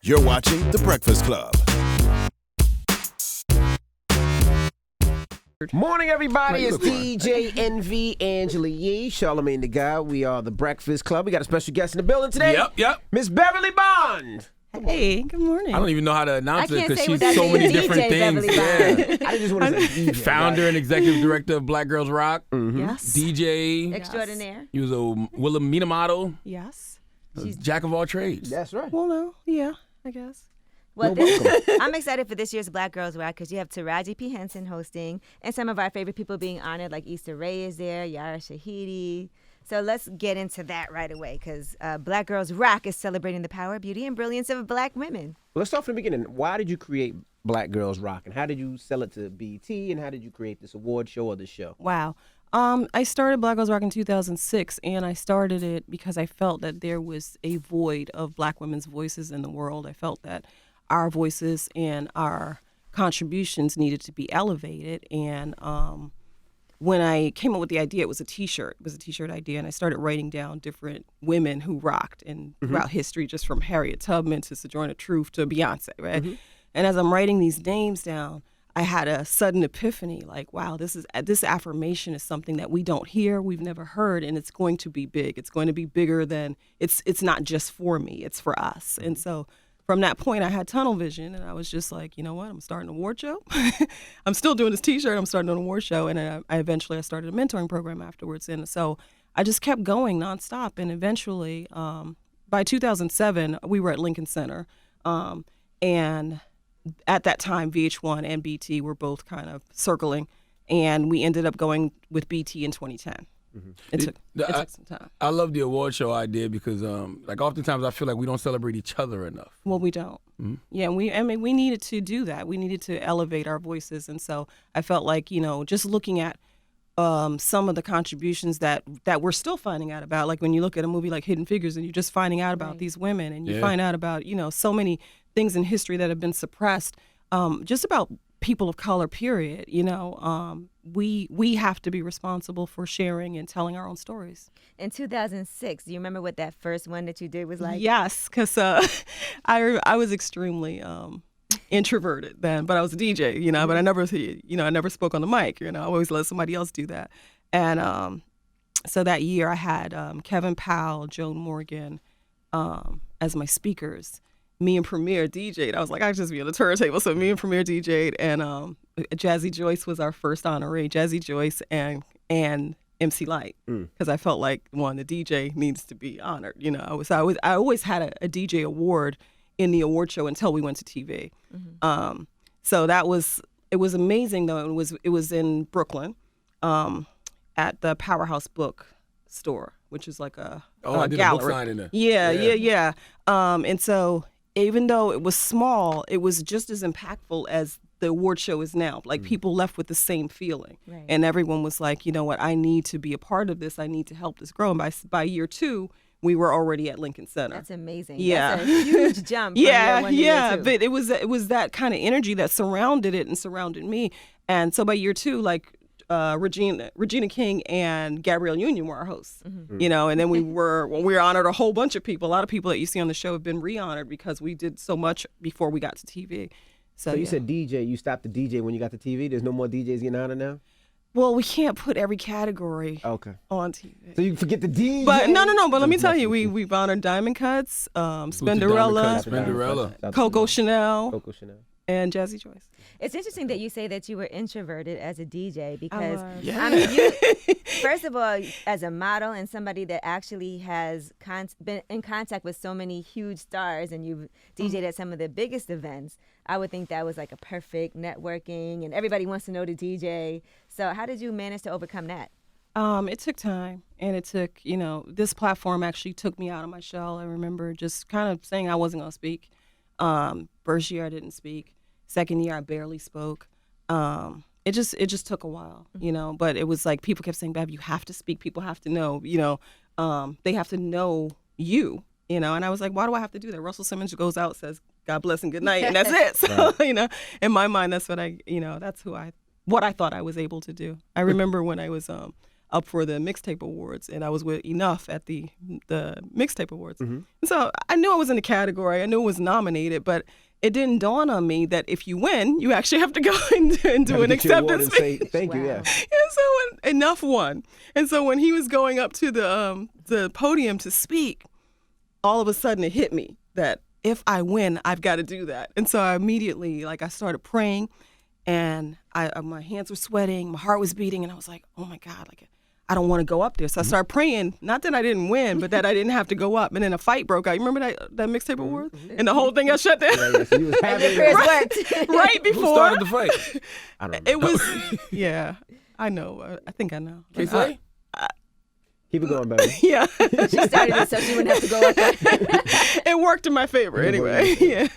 You're watching The Breakfast Club. Morning, everybody. It's DJ NV, Angela Yee, Charlamagne the Guy. We are The Breakfast Club. We got a special guest in the building today. Yep. Miss Beverly Bond. Hey, good morning. I don't even know how to announce it because she's that so name. many DJ different things. Beverly Yeah. I just want to say DJ. Founder and executive director of Black Girls Rock. Yes. DJ. Extraordinaire. He was a Wilhelmina model. Yes. Jack of all trades. That's right. Well, no. Yeah, I guess. Well, I'm excited for this year's Black Girls Rock because you have Taraji P. Henson hosting and some of our favorite people being honored, like Issa Rae is there, Yara Shahidi. So let's get into that right away because Black Girls Rock is celebrating the power, beauty, and brilliance of Black women. Well, let's start from the beginning. Why did you create Black Girls Rock, and how did you sell it to BET, and how did you create this award show or this show? Wow. I started Black Girls Rock in 2006, and I started it because I felt that there was a void of Black women's voices in the world. I felt that our voices and our contributions needed to be elevated. And when I came up with the idea, it was a T-shirt. It was a T-shirt idea, and I started writing down different women who rocked and throughout history, just from Harriet Tubman to Sojourner Truth to Beyonce, right? And as I'm writing these names down, I had a sudden epiphany, like, wow, this affirmation is something that we don't hear, we've never heard, and it's going to be big. It's going to be bigger than it's not just for me, it's for us. And so from that point, I had tunnel vision, and I was just like, you know what? I'm starting an award show. I'm still doing this T-shirt. I'm starting an award show, and I eventually started a mentoring program afterwards. And so I just kept going nonstop. And eventually, by 2007, we were at Lincoln Center, and at that time, VH1 and BT were both kind of circling, and we ended up going with BT in 2010. It took some time. I love the award show idea because, like, oftentimes I feel like we don't celebrate each other enough. Well, we don't. Yeah, we needed to do that. We needed to elevate our voices, and so I felt like, just looking at some of the contributions that we're still finding out about, like when you look at a movie like Hidden Figures and you're just finding out about these women, and you find out about so many things in history that have been suppressed, just about people of color, period. We have to be responsible for sharing and telling our own stories. In 2006, do you remember what that first one that you did was like? Yes, because I was extremely introverted then, but I was a DJ, but I never spoke on the mic. I always let somebody else do that. And so that year I had Kevin Powell, Joan Morgan as my speakers. Me and Premier DJ'd. I was like, I just be on the turntable. So me and Premier DJ'd, and Jazzy Joyce was our first honoree. Jazzy Joyce and MC Light, because I felt like the DJ needs to be honored. I always had a DJ award in the award show until we went to TV. So it was amazing though. It was in Brooklyn, at the Powerhouse Book Store, which is like a I did gallery. a book sign in there. Yeah. And so even though it was small, it was just as impactful as the award show is now. Like, people left with the same feeling. Right. And everyone was like, you know what, I need to be a part of this. I need to help this grow. And by year 2, we were already at Lincoln Center. That's amazing. Yeah. That's a huge jump. From year 1 to year 2. But it was that kind of energy that surrounded it and surrounded me. And so by year 2, like, Regina King and Gabrielle Union were our hosts, and then we were honored a whole bunch of people. A lot of people that you see on the show have been re-honored because we did so much before we got to TV. So you said DJ, you stopped the DJ when you got to TV. There's no more DJs getting honored now? Well, we can't put every category on TV. So you forget the DJ? But no. But let me tell you, we've honored Diamond Cuts, Spinderella, Coco Chanel, and Jazzy Joyce. It's interesting that you say that you were introverted as a DJ because, first of all, as a model and somebody that actually has been in contact with so many huge stars and you've DJed at some of the biggest events, I would think that was like a perfect networking and everybody wants to know the DJ. So how did you manage to overcome that? It took time, and it took, this platform actually took me out of my shell. I remember just kind of saying I wasn't going to speak. First year I didn't speak. Second year I barely spoke. It just took a while, but it was like people kept saying, Bev, you have to speak. People have to know, they have to know you, and I was like, why do I have to do that? Russell Simmons goes out, says, God bless and good night, and that's it. So, in my mind, that's what that's what I thought I was able to do. I remember when I was, up for the mixtape awards, and I was with Enough at the mixtape awards. And so I knew I was in the category. I knew it was nominated, but it didn't dawn on me that if you win, you actually have to go and do an acceptance speech. Thank you. Yeah. And so Enough won, and so when he was going up to the podium to speak, all of a sudden it hit me that if I win, I've got to do that. And so I immediately, I started praying, and my hands were sweating, my heart was beating, and I was like, oh my God, I don't want to go up there. So I started praying, not that I didn't win, but that I didn't have to go up. And then a fight broke out. You remember that mixtape award? And the whole thing got shut down. Yeah, so you was happy. Right before. Who started the fight? I don't know. It was, yeah, I know. I think I know. K-Slay? Keep it going, baby. Yeah. She started it so she wouldn't have to go up there. It worked in my favor anyway. Yeah.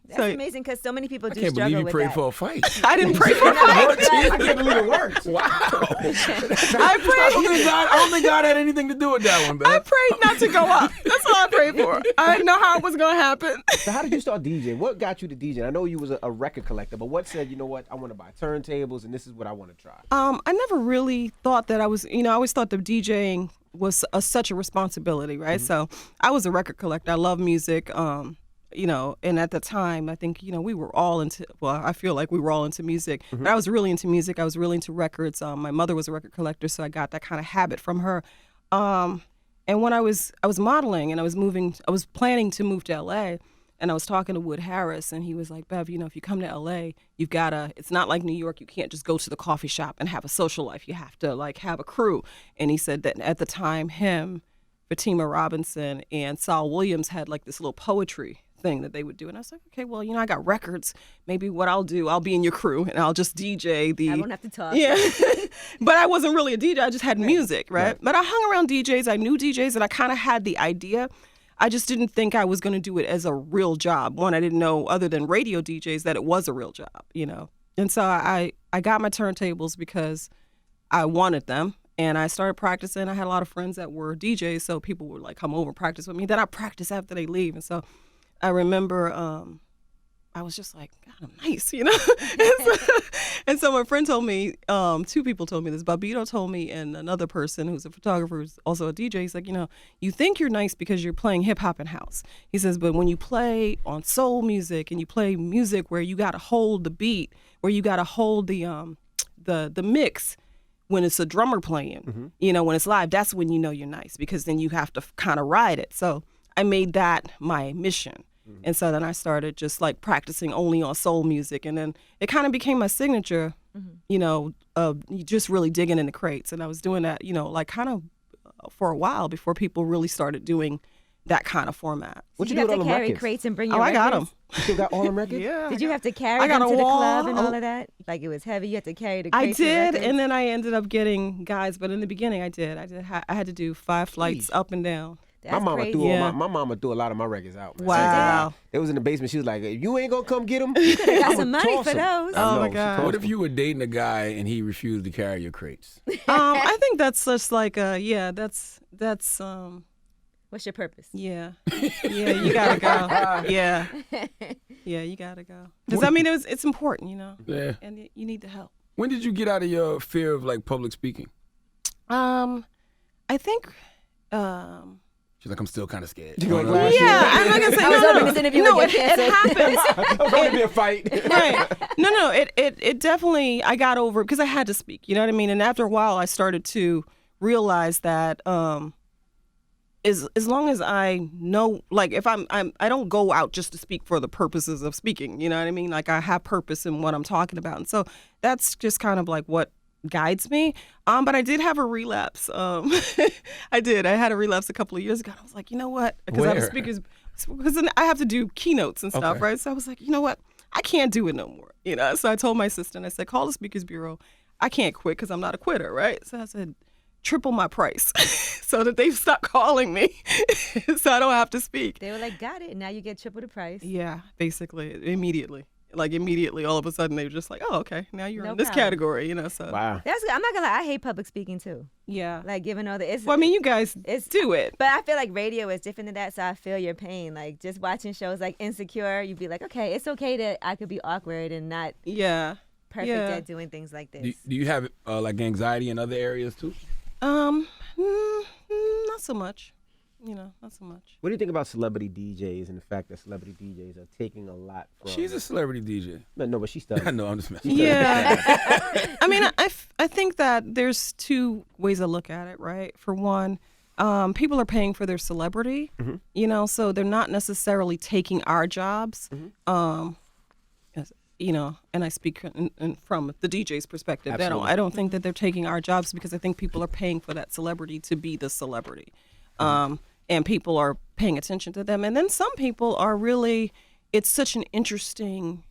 That's amazing because so many people I do can't struggle believe you with prayed that. for a fight. I didn't pray for a fight. I can't believe it worked. Wow. I prayed. I don't think God had anything to do with that one, I Beth. prayed not to go up. That's all I prayed for. I didn't know how it was going to happen. So how did you start DJing? What got you to DJing? I know you was a record collector, but what said, you know what, I want to buy turntables and this is what I want to try? I never really thought that I was, I always thought that DJing was such a responsibility, right? So I was a record collector. I love music. And at the time, I think, we were all into, I feel like we were all into music. But I was really into music. I was really into records. My mother was a record collector, so I got that kind of habit from her. And when I was modeling and I was planning to move to LA, and I was talking to Wood Harris, and he was like, Bev, if you come to LA, you've got to, it's not like New York, you can't just go to the coffee shop and have a social life. You have to have a crew. And he said that at the time, him, Fatima Robinson, and Saul Williams had this little poetry thing that they would do. And I was like, okay, well, I got records. Maybe what I'll do, I'll be in your crew and I'll just DJ the... I don't have to talk. Yeah. But I wasn't really a DJ. I just had music, right? But I hung around DJs. I knew DJs, and I kind of had the idea. I just didn't think I was going to do it as a real job. One, I didn't know, other than radio DJs, that it was a real job, And so I got my turntables because I wanted them. And I started practicing. I had a lot of friends that were DJs, so people would come over and practice with me. Then I practice after they leave. And so I remember I was just like, God, I'm nice, and so my friend told me, two people told me this. Babito told me, and another person who's a photographer who's also a DJ, he's like, you think you're nice because you're playing hip hop and house. He says, but when you play on soul music and you play music where you got to hold the beat, where you got to hold the mix, when it's a drummer playing, when it's live, that's when you're nice, because then you have to kind of ride it. So I made that my mission. And so then I started just practicing only on soul music. And then it kind of became my signature, just really digging in the crates. And I was doing that, kind of for a while before people really started doing that kind of format. Did you have to carry crates and bring your records? I got them. You still got all them records? Yeah. Did you have to carry them to the club and all of that? It was heavy. You had to carry the crates. I did, and then I ended up getting guys. But in the beginning, I had to do 5 flights up and down. That's my mama crazy. threw my mama threw a lot of my records out. Man. Wow. It was in the basement. She was like, if you ain't gonna come get them, You could have got some money for those. Oh my God. What if you were dating a guy and he refused to carry your crates? I think that's just that's What's your purpose? Yeah, you gotta go. Yeah, you gotta go. Because it's important, Yeah. and you need the help. When did you get out of your fear of public speaking? I think. She's like, I'm still kind of scared. You going last year? Yeah, I'm not gonna say I was no. hoping this interview No, would it get canceled. happens. It was going to be a fight. Right. No, it definitely, I got over it because I had to speak, you know what I mean? And after a while, I started to realize that as long as I know, if I don't go out just to speak for the purposes of speaking, you know what I mean? I have purpose in what I'm talking about. And so that's just kind of what guides me. But I did have a relapse. I did. I had a relapse a couple of years ago. I was like, you know what? Because I'm a speaker, because I have to do keynotes and stuff, right? So I was like, you know what? I can't do it no more. So I told my sister, and I said, call the Speakers Bureau. I can't quit because I'm not a quitter, right? So I said, triple my price so that they stop calling me so I don't have to speak. They were like, got it. Now you get triple the price. Yeah, basically, immediately. Immediately, all of a sudden, they were just like, oh, okay, now you're No in this problem. category, so. Wow. That's good. I'm not going to lie. I hate public speaking too. Yeah. Giving all the... Well, I mean, you guys do it. But I feel like radio is different than that, so I feel your pain. Just watching shows like Insecure, you'd be like, okay, it's okay that I could be awkward and not perfect at doing things like this. Do you have anxiety in other areas too? Not so much. Not so much. What do you think about celebrity DJs and the fact that celebrity DJs are taking a lot from? She's a celebrity DJ. No, but she studied. I know, I'm just messing. Yeah. I mean, I think that there's two ways to look at it, right? For one, people are paying for their celebrity, so they're not necessarily taking our jobs. And I speak from the DJ's perspective. Absolutely. I don't think that they're taking our jobs because I think people are paying for that celebrity to be the celebrity. And people are paying attention to them. And then some people are really, it's such an interesting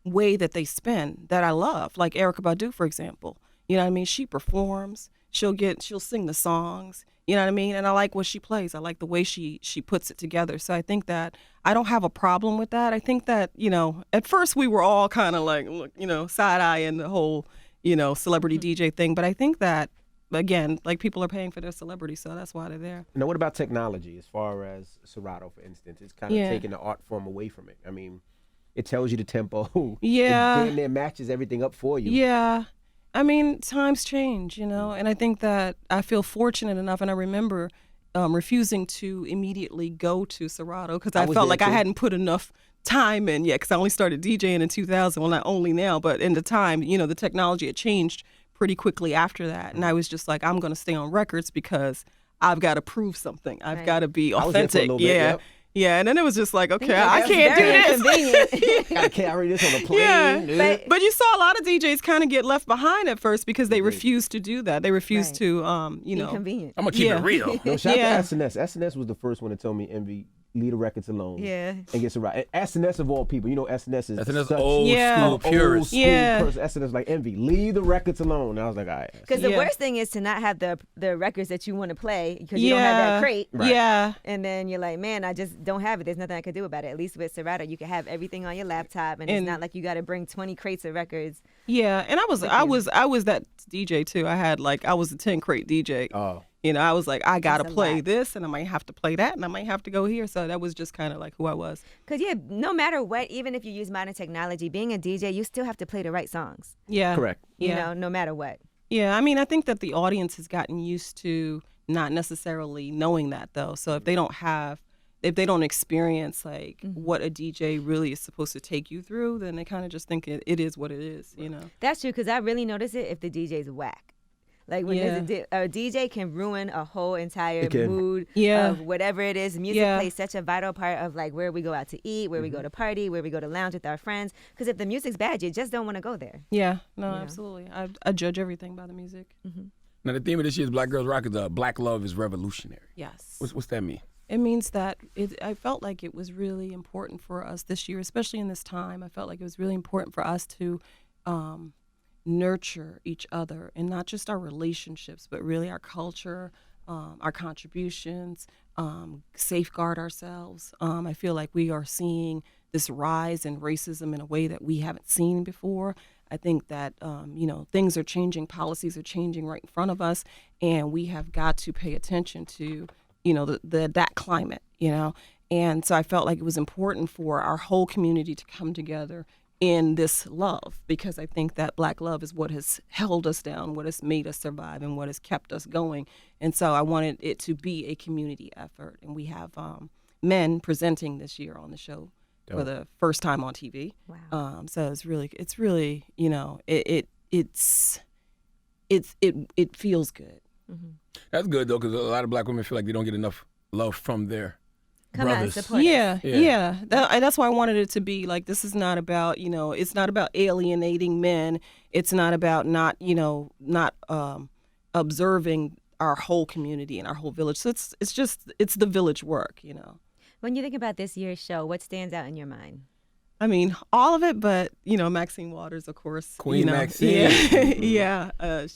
way that they spin that I love. Like Erykah Badu, for example. You know what I mean? She performs. She'll sing the songs. You know what I mean? And I like what she plays. I like the way she puts it together. So I think that I don't have a problem with that. I think that, at first we were all kind of like, side-eyeing the whole, celebrity DJ thing. But I think that, again, like people are paying for their celebrity, so that's why they're there. Now, what about technology? As far as Serato, for instance, it's kind of taking the art form away from it. I mean, it tells you the tempo. Yeah. It damn near matches everything up for you. Yeah. I mean, times change, and I think that I feel fortunate enough, and I remember refusing to immediately go to Serato because I felt like I hadn't put enough time in yet because I only started DJing in 2000. Well, not only now, but in the time, the technology had changed pretty quickly after that. And I was just like, I'm going to stay on records because I've got to prove something. I've got to be authentic. Yeah, and then it was just like, okay, I can't do this. Gotta carry this on a plane. Yeah, but you saw a lot of DJs kind of get left behind at first because they refused to do that. They refused to, Inconvenient. I'm gonna keep it real. No, shout out to SNS. SNS was the first one to tell me, Envy, leave the records alone. Yeah. And get Serato. SNS of all people. SNS is SNS such old school purist. Old school person. SNS like, Envy, leave the records alone. And I was like, all right. Because the worst thing is to not have the records that you want to play because you don't have that crate. Right. Yeah. And then you're like, man, I just don't have it. There's nothing I can do about it. At least with Serato, you can have everything on your laptop, and it's not like you got to bring 20 crates of records. Yeah, and I was that DJ too. I was a 10 crate DJ. Oh. I was like, I gotta That's a play lot. this, and I might have to play that, and I might have to go here. So that was just kind of like who I was. Because no matter what, even if you use modern technology, being a DJ, you still have to play the right songs. Yeah, Correct. Yeah, No matter what. Yeah, I mean, I think that the audience has gotten used to not necessarily knowing that though. So if they don't experience like what a DJ really is supposed to take you through, then they kind of just think it is what it is, That's true, because I really notice it if the DJ's whack. Like when a DJ can ruin a whole entire mood of whatever it is. Music plays such a vital part of like where we go out to eat, where we go to party, where we go to lounge with our friends. Because if the music's bad, you just don't want to go there. Yeah, no, absolutely. I judge everything by the music. Now the theme of this year's Black Girls Rock is Black Love is Revolutionary. Yes. What's that mean? It means that I felt like it was really important for us this year, especially in this time. I felt like it was really important for us to nurture each other, and not just our relationships, but really our culture, our contributions, safeguard ourselves. I feel like we are seeing this rise in racism in a way that we haven't seen before. I think that, things are changing, policies are changing right in front of us, and we have got to pay attention to, that climate, And so I felt like it was important for our whole community to come together in this love, because I think that Black love is what has held us down, what has made us survive, and what has kept us going. And so I wanted it to be a community effort. And we have men presenting this year on the show for the first time on TV. Wow. So it's really, it feels good. Mm-hmm. That's good though, because a lot of Black women feel like they don't get enough love from their Come on, brothers. support us. Yeah. That's why I wanted it to be like, this is not about, it's not about alienating men. It's not about not observing our whole community and our whole village. So it's the village work, When you think about this year's show, what stands out in your mind? I mean, all of it, but, Maxine Waters, of course. Queen Maxine. Yeah.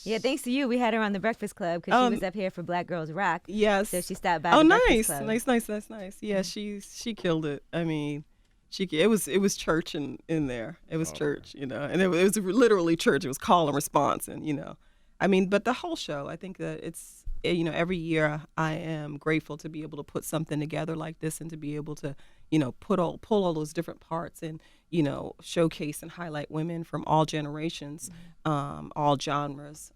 Yeah, thanks to you, we had her on the Breakfast Club because she was up here for Black Girls Rock. Yes. So she stopped by Oh, the nice. Breakfast Club. Nice. Yeah, she killed it. I mean, it was church in there. It was church, and it was literally church. It was call and response, and I mean, but the whole show, I think that every year I am grateful to be able to put something together like this and to be able to, pull all those different parts and, showcase and highlight women from all generations, all genres,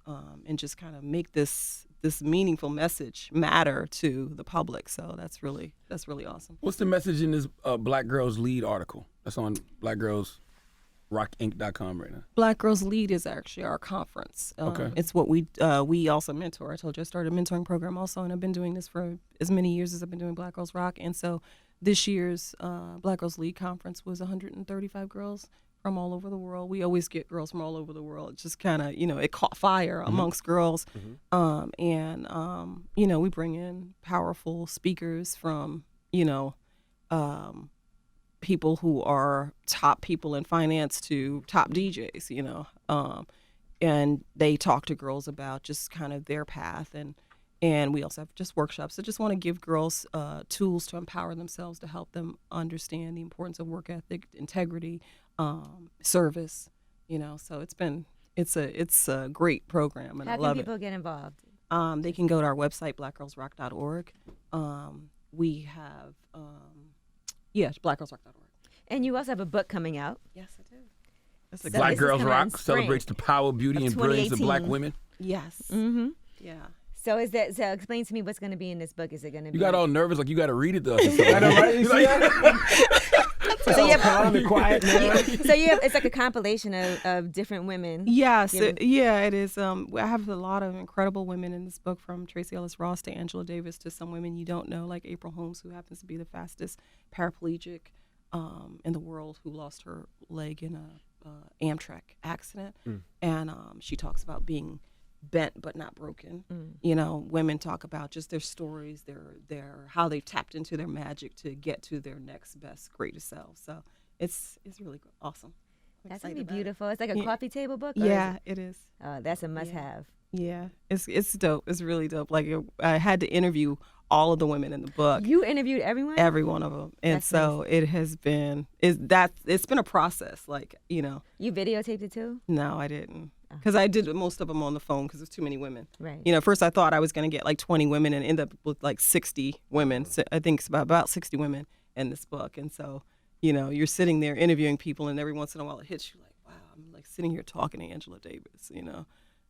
and just kind of make this meaningful message matter to the public. So that's really awesome. What's the message in this Black Girls Lead article that's on blackgirlsrockinc.com right now? Black Girls Lead is actually our conference. Okay. It's what we also mentor. I told you I started a mentoring program also, and I've been doing this for as many years as I've been doing Black Girls Rock. And so this year's Black Girls Lead conference was 135 girls from all over the world. We always get girls from all over the world. It's just kind of, it caught fire amongst girls. We bring in powerful speakers from, people who are top people in finance to top DJs, and they talk to girls about just kind of their path. And we also have just workshops. I just want to give girls tools to empower themselves, to help them understand the importance of work ethic, integrity, service, so it's a great program, and I love it. How can people get involved? They can go to our website, blackgirlsrock.org. We have, blackgirlsrock.org. And you also have a book coming out. Yes, I do. So Black this is Girls coming out in Rock spring celebrates the power, beauty, of and brilliance of Black 2018. women. Yes. Mm-hmm. Yeah. So explain to me what's going to be in this book. Is it going to be? You got all nervous like you got to read it to us. I know, right? You see that? So you have, Calm and quiet now. it's like a compilation of different women. Yes, Given- it is. I have a lot of incredible women in this book, from Tracee Ellis Ross to Angela Davis to some women you don't know, like April Holmes, who happens to be the fastest paraplegic in the world, who lost her leg in a Amtrak accident. And she talks about being bent but not broken. Women talk about just their stories, their how they've tapped into their magic to get to their next best, greatest self. So it's really awesome. I'm That's going excited to be about it. beautiful. It's like a coffee table book? Or Yeah, it is. that's a must-have. Yeah, it's dope. It's really dope. Like I had to interview all of the women in the book. You interviewed everyone? Every one of them, and That's so nice. it has been. It's been a process. Like You videotaped it too? No, I didn't, because I did most of them on the phone because there's too many women. Right. First I thought I was going to get like 20 women and end up with like 60 women. So I think it's about 60 women in this book, and so you're sitting there interviewing people, and every once in a while it hits you like, wow, I'm like sitting here talking to Angela Davis,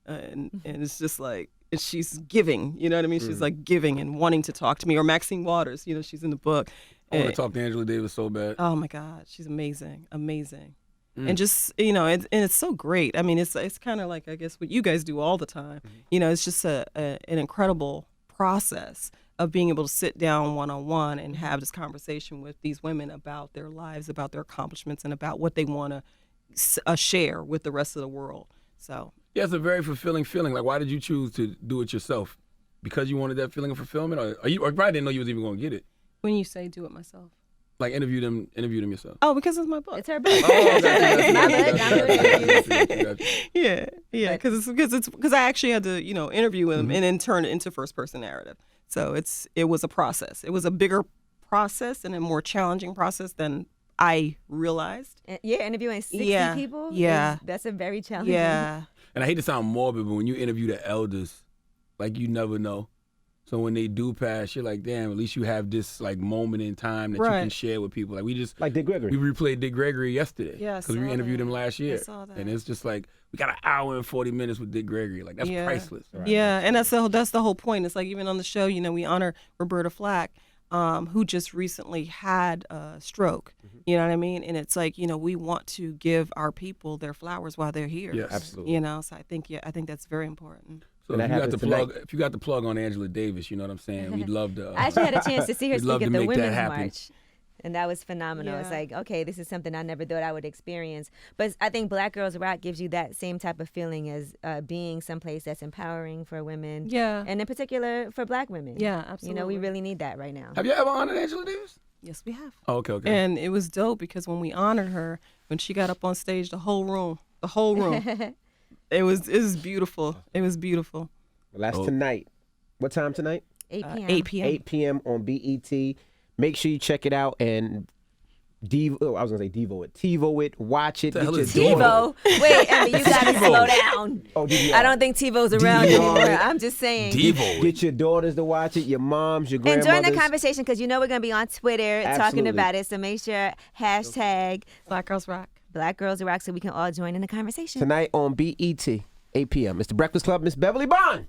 and it's just like, and she's giving, you know what I mean? She's like giving and wanting to talk to me. Or Maxine Waters, she's in the book. I want to talk to Angela Davis so bad. Oh my God, she's amazing. And just, and it's so great. I mean, it's kind of like, I guess, what you guys do all the time. It's just an incredible process of being able to sit down one-on-one and have this conversation with these women about their lives, about their accomplishments, and about what they want to share with the rest of the world. So. Yeah, it's a very fulfilling feeling. Like, why did you choose to do it yourself? Because you wanted that feeling of fulfillment, or you probably didn't know you was even going to get it? When you say do it myself. Like interview them yourself. Oh, because it's my book. It's her book. Oh, It's my book. I'm doing interviews. Yeah, because I actually had to interview them and then turn it into first person narrative. So it was a process. It was a bigger process and a more challenging process than I realized. Interviewing 60 people. Yeah, that's a very challenging. Yeah. And I hate to sound morbid, but when you interview the elders, like, you never know. So when they do pass, you're like, damn, at least you have this like moment in time that you can share with people. Like, we just Like Dick Gregory. we replayed Dick Gregory yesterday. Yeah, I because we saw interviewed that. him last year. I saw that. And it's just like, we got an hour and 40 minutes with Dick Gregory. Like, that's priceless. Right. Yeah, and that's the whole point. It's like, even on the show, we honor Roberta Flack, who just recently had a stroke. You know what I mean? And it's like, we want to give our people their flowers while they're here. Yes. Absolutely. So I think that's very important. So And if that you got happens the plug, tonight. if you got the plug on Angela Davis, you know what I'm saying? We'd love to. I actually had a chance to see her we'd love speak to at the make that Women's happen. March. And that was phenomenal. It's Yeah. like, okay, this is something I never thought I would experience. But I think Black Girls Rock gives you that same type of feeling as being someplace that's empowering for women. Yeah. And in particular for Black women. Yeah, absolutely. We really need that right now. Have you ever honored Angela Davis? Yes, we have. Oh, okay. And it was dope because when we honored her, when she got up on stage, the whole room, it was beautiful. It was beautiful. Well, that's tonight. What time tonight? 8 p.m. 8 p.m. 8 p.m. on BET. Make sure you check it out and Devo. I was gonna say Devo it. TiVo it. Watch it. The hell is TiVo. Wait, Emmy, you gotta slow down. Oh, DVR. I don't think TiVo's around DVR. anymore. I'm just saying. Devo. Get your daughters to watch it. Your moms, your And grandmothers. join the conversation because you know we're gonna be on Twitter talking Absolutely. about it. So make sure hashtag Black Girls Rock. Black Girls Rock so we can all join in the conversation. Tonight on BET, 8 p.m. It's the Breakfast Club. Miss Beverly Bond.